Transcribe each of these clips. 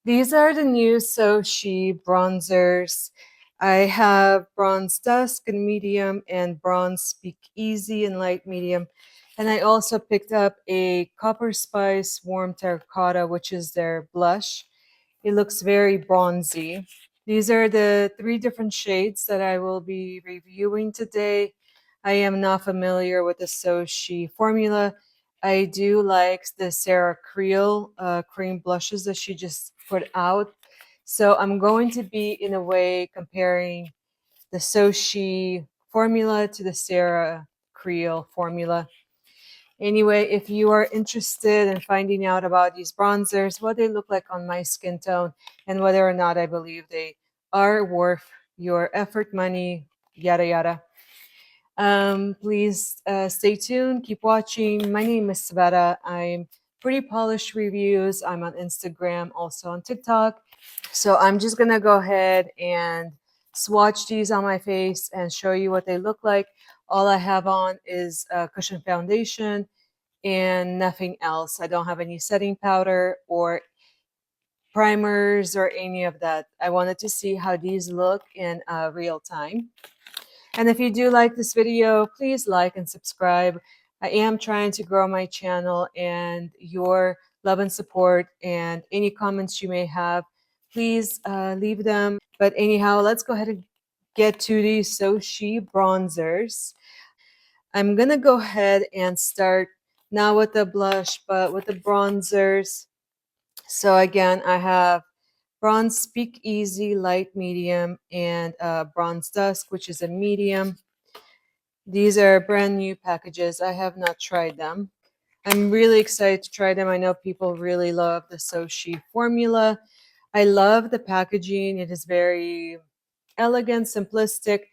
These are the new SOSHE bronzers. I have Bronze Dusk in medium and Bronze Speakeasy in light medium. And I also picked up a Copper Spice Warm Terracotta, which is their blush. It looks very bronzy. These are the 3 different shades that I will be reviewing today. I am not familiar with the SOSHE formula. I do like the Sarah Creel cream blushes that she just put out. So I'm going to be, in a way, comparing the SOSHE formula to the Sarah Creel formula. Anyway, if you are interested in finding out about these bronzers, what they look like on my skin tone, and whether or not I believe they are worth your effort, money, yada yada, please stay tuned, keep watching. My name is Sveta. I'm Pretty Polished Reviews. I'm on Instagram, also on TikTok. So I'm just gonna go ahead and swatch these on my face and show you what they look like. All I have on is a cushion foundation and nothing else. I don't have any setting powder or primers or any of that. I wanted to see how these look in real time. And if you do like this video, please like and subscribe. I am trying to grow my channel, and your love and support and any comments you may have, please leave them. But anyhow, let's go ahead and get to these SOSHE bronzers. I'm gonna go ahead and start not with the blush, but with the bronzers. So again, I have Bronze Speakeasy light medium and Bronze Dusk, which is a medium. These are brand new packages. I have not tried them. I'm really excited to try them. I know people really love the SOSHE formula. I love the packaging. It is very elegant, simplistic.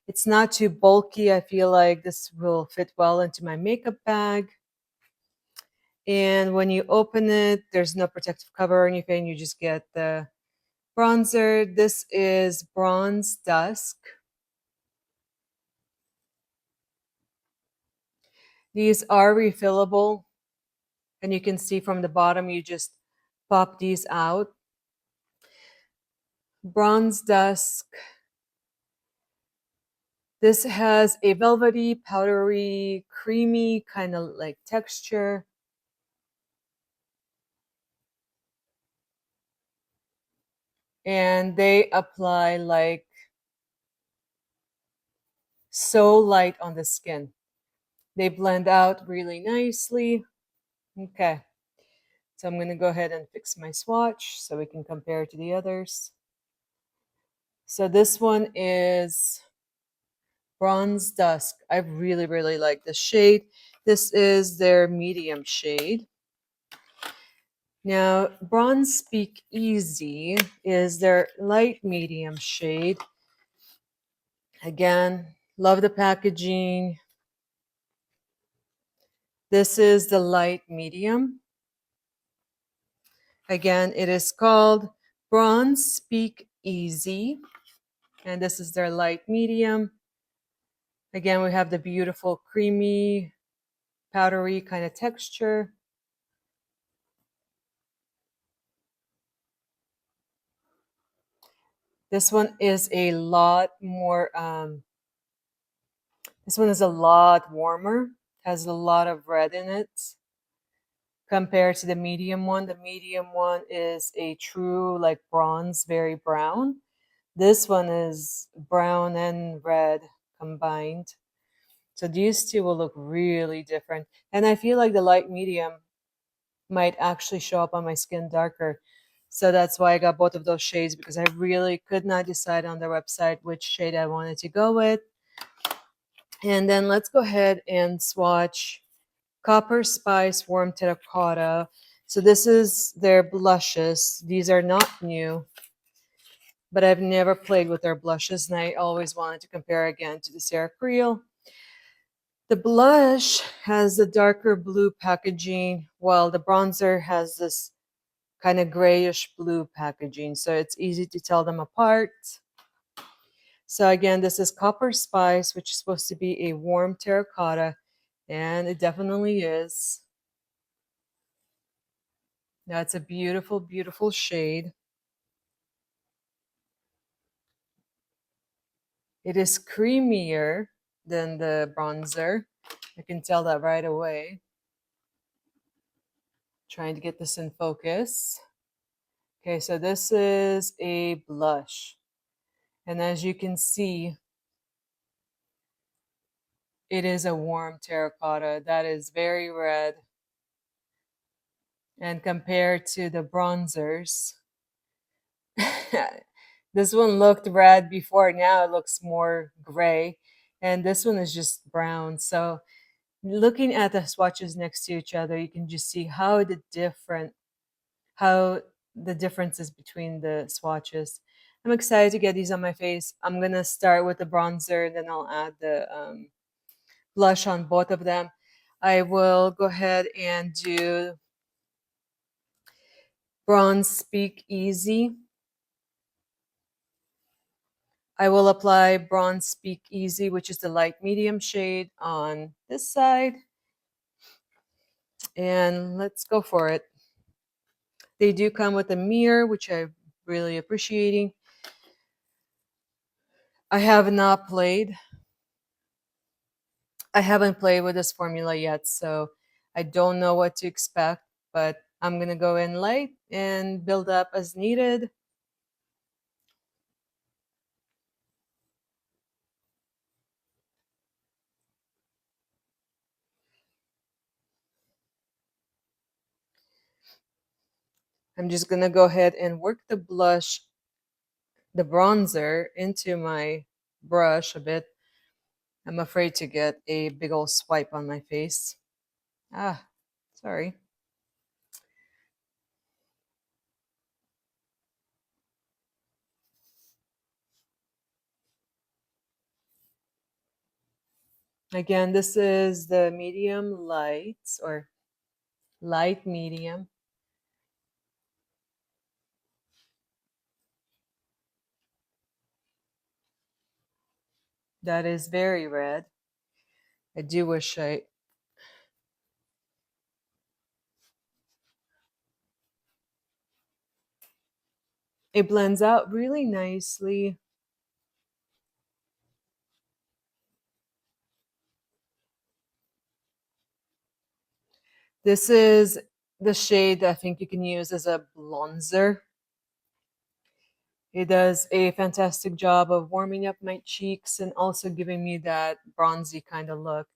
It's not too bulky. I feel like this will fit well into my makeup bag. And when you open it, there's no protective cover or anything. You just get the bronzer. This is Bronze Dusk. These are refillable, and you can see from the bottom, you just pop these out. Bronze Dusk. This has a velvety, powdery, creamy kind of like texture. And they apply like so light on the skin. They blend out really nicely. Okay, so I'm going to go ahead and fix my swatch so we can compare to the others. So this one is Bronze Dusk. I really, really like this shade. This is their medium shade. Now, Bronze Speakeasy is their light medium shade. Again, love the packaging. This is the light medium. Again, it is called Bronze Speakeasy, and this is their light medium. Again, we have the beautiful creamy, powdery kind of texture. This one is a lot more, this one is a lot warmer, has a lot of red in it compared to the medium one. The medium one is a true like bronze, very brown. This one is brown and red combined. So these two will look really different. And I feel like the light medium might actually show up on my skin darker. So that's why I got both of those shades, because I really could not decide on their website which shade I wanted to go with. And then let's go ahead and swatch Copper Spice Warm Terracotta. So this is their blushes. These are not new, but I've never played with their blushes, and I always wanted to compare again to the Sarah Creel. The blush has the darker blue packaging, while the bronzer has this kind of grayish blue packaging, so it's easy to tell them apart. So again, this is Copper Spice, which is supposed to be a warm terracotta, and it definitely is. Now it's a beautiful, beautiful shade. It is creamier than the bronzer. I can tell that right away. Trying to get this in focus. Okay, so this is a blush. And as you can see, it is a warm terracotta that is very red. And compared to the bronzers, this one looked red before, now it looks more gray. And this one is just brown. So looking at the swatches next to each other, you can just see how the differences between the swatches. I'm excited to get these on my face. I'm gonna start with the bronzer, and then I'll add the blush on both of them. I will go ahead and do Bronze Speakeasy. I will apply Bronze Speakeasy, which is the light medium shade, on this side. And let's go for it. They do come with a mirror, which I'm really appreciating. I have not played. I haven't played with this formula yet, so I don't know what to expect, but I'm gonna go in light and build up as needed. I'm just gonna go ahead and work the blush, the bronzer, into my brush a bit. I'm afraid to get a big old swipe on my face. Ah, sorry. Again, this is the medium light, or light medium. That is very red. I do wish it blends out really nicely. This is the shade that I think you can use as a blonzer. It does a fantastic job of warming up my cheeks and also giving me that bronzy kind of look.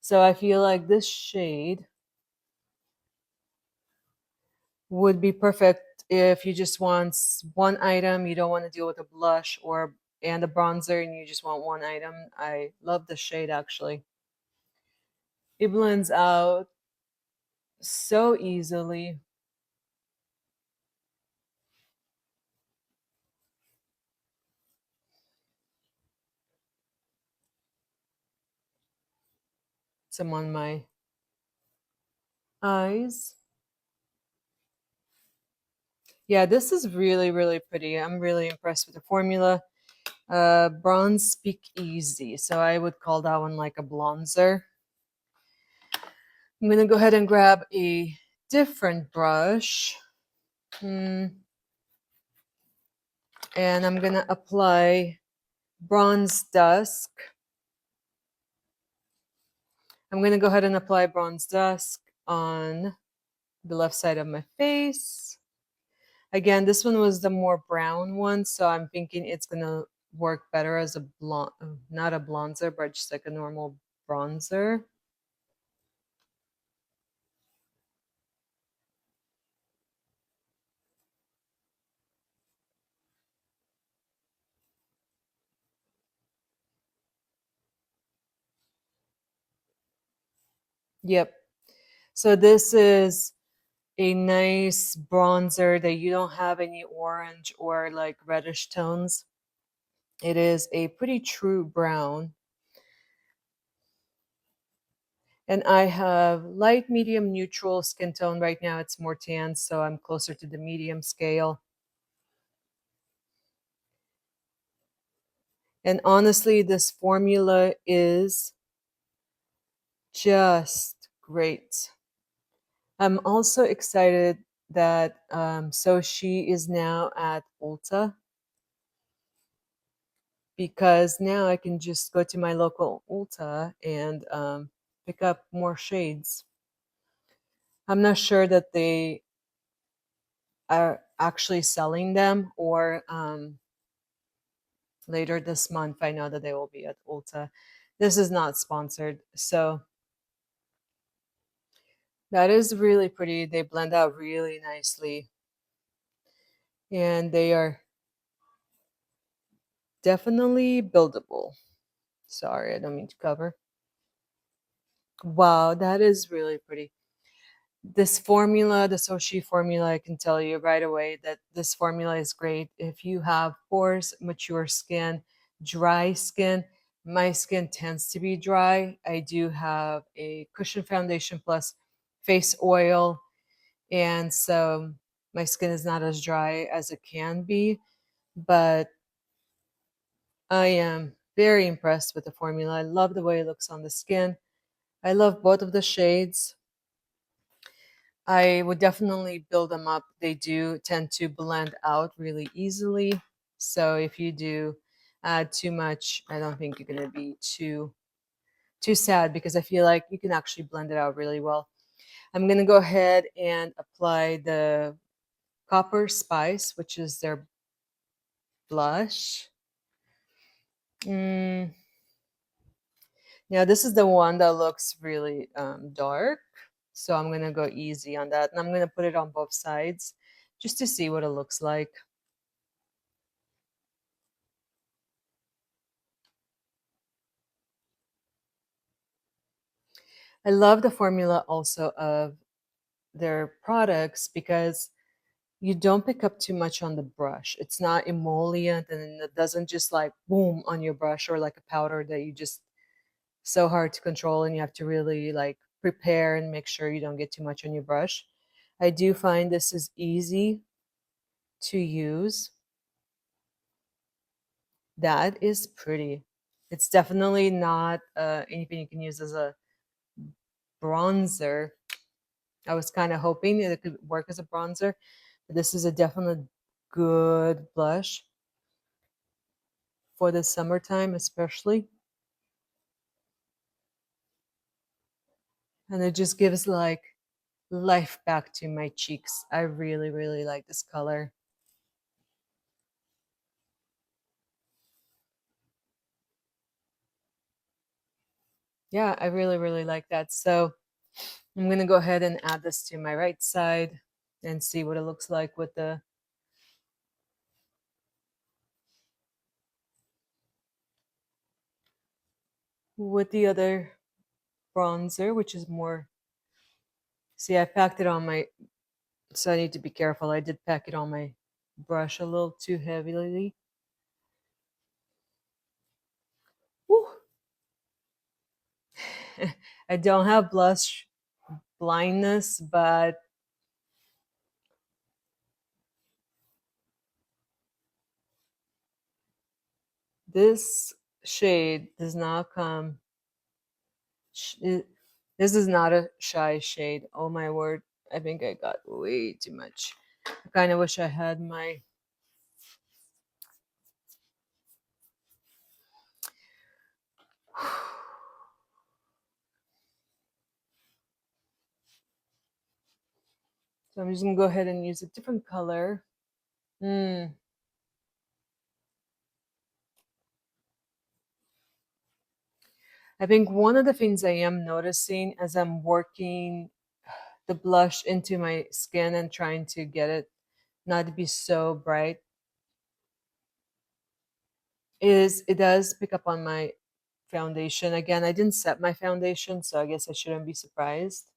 So I feel like this shade would be perfect if you just want one item, you don't want to deal with a blush or and a bronzer, and you just want one item. I love the shade actually. It blends out so easily. Some on my eyes. Yeah, this is really, really pretty. I'm really impressed with the formula. Bronze Speakeasy. So I would call that one like a blonzer. I'm gonna go ahead and grab a different brush. And I'm gonna apply Bronze Dusk. I'm gonna go ahead and apply Bronze Dusk on the left side of my face. Again, this one was the more brown one, so I'm thinking it's gonna work better as a blonde, not a blonzer, but just like a normal bronzer. Yep. So this is a nice bronzer that you don't have any orange or like reddish tones. It is a pretty true brown. And I have light, medium, neutral skin tone right now. It's more tan, so I'm closer to the medium scale. And honestly, this formula is just great. I'm also excited that SOSHE is now at Ulta. because now I can just go to my local Ulta and pick up more shades. I'm not sure that they are actually selling them, or later this month I know that they will be at Ulta. This is not sponsored. So that is really pretty. They blend out really nicely, and they are definitely buildable. Sorry, I don't mean to cover. Wow, that is really pretty. This formula, the SOSHE formula, I can tell you right away that this formula is great if you have pores, mature skin, dry skin. My skin tends to be dry. I do have a cushion foundation plus face oil, and so my skin is not as dry as it can be, but I am very impressed with the formula. I love the way it looks on the skin. I love both of the shades. I would definitely build them up. They do tend to blend out really easily. So if you do add too much, I don't think you're gonna be too sad, because I feel like you can actually blend it out really well. I'm gonna go ahead and apply the Copper Spice, which is their blush. Mm, Now this is the one that looks really dark. So I'm gonna go easy on that, and I'm gonna put it on both sides just to see what it looks like. I love the formula also of their products because you don't pick up too much on the brush. It's not emollient, and it doesn't just like boom on your brush, or like a powder that you just so hard to control and you have to really like prepare and make sure you don't get too much on your brush. I do find this is easy to use. That is pretty. It's definitely not anything you can use as a bronzer. I was kind of hoping that it could work as a bronzer, but this is a definite good blush for the summertime, especially. And it just gives like life back to my cheeks. I really, really like this color. Yeah, I really, really like that. So I'm gonna go ahead and add this to my right side and see what it looks like with the other bronzer, which is more. See, I packed it on my, so I need to be careful. I did pack it on my brush a little too heavily. Woo. I don't have blush blindness, but this shade does not come. This is not a shy shade. Oh my word. I think I got way too much. I kind of wish I had my. So I'm just gonna go ahead and use a different color. Hmm. I think one of the things I am noticing as I'm working the blush into my skin and trying to get it not to be so bright is it does pick up on my foundation. Again, I didn't set my foundation, so I guess I shouldn't be surprised.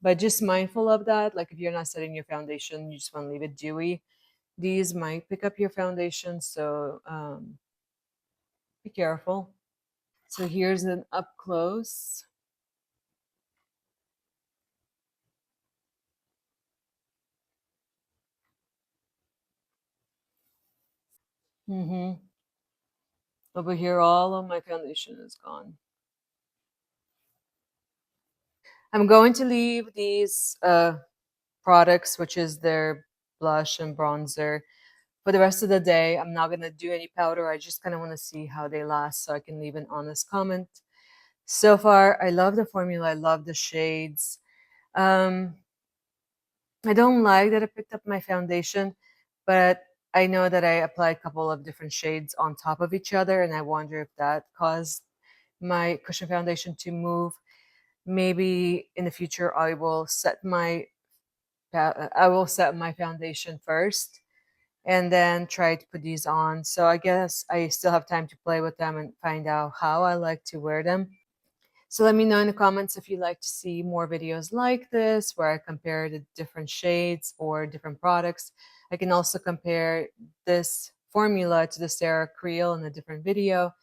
But just mindful of that, like if you're not setting your foundation, you just want to leave it dewy. These might pick up your foundation, so be careful. So here's an up close. Over here, all of my foundation is gone. I'm going to leave these products, which is their blush and bronzer, for the rest of the day, I'm not gonna do any powder. I just kind of want to see how they last so I can leave an honest comment. So far, I love the formula. I love the shades. Um, I don't like that I picked up my foundation, but I know that I applied a couple of different shades on top of each other, and I wonder if that caused my cushion foundation to move. Maybe in the future I will set my foundation first and then try to put these on. So I guess I still have time to play with them and find out how I like to wear them. So let me know in the comments if you'd like to see more videos like this where I compare the different shades or different products. I can also compare this formula to the Sarah Creel in a different video.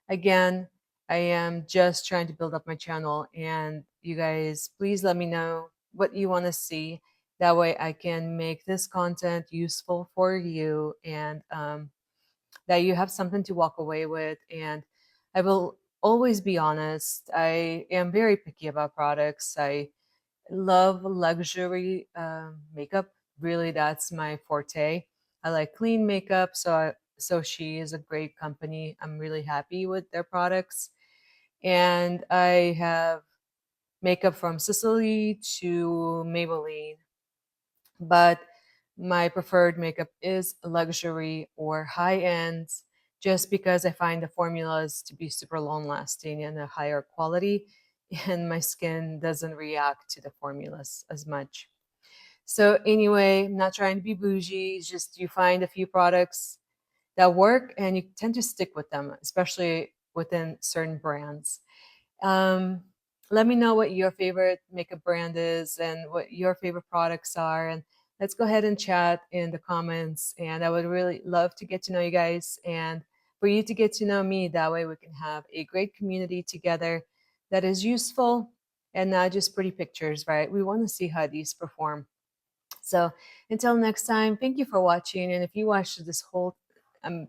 Again, I am just trying to build up my channel, and you guys, please let me know what you want to see. That way I can make this content useful for you, and that you have something to walk away with. And I will always be honest, I am very picky about products. I love luxury makeup. Really, that's my forte. I like clean makeup, SOSHE is a great company. I'm really happy with their products. And I have makeup from Sicily to Maybelline, but my preferred makeup is luxury or high end just because I find the formulas to be super long lasting and a higher quality, and my skin doesn't react to the formulas as much. So anyway, I'm not trying to be bougie. It's just you find a few products that work and you tend to stick with them, especially within certain brands. Um, Let me know what your favorite makeup brand is and what your favorite products are. And let's go ahead and chat in the comments. And I would really love to get to know you guys and for you to get to know me. That way we can have a great community together that is useful and not just pretty pictures, right? We want to see how these perform. So until next time, thank you for watching. And if you watched this whole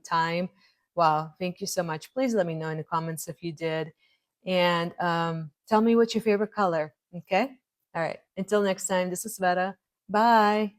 time, wow, thank you so much. Please let me know in the comments if you did. And tell me what's your favorite color. Okay. All right. Until next time, this is Sveta. Bye.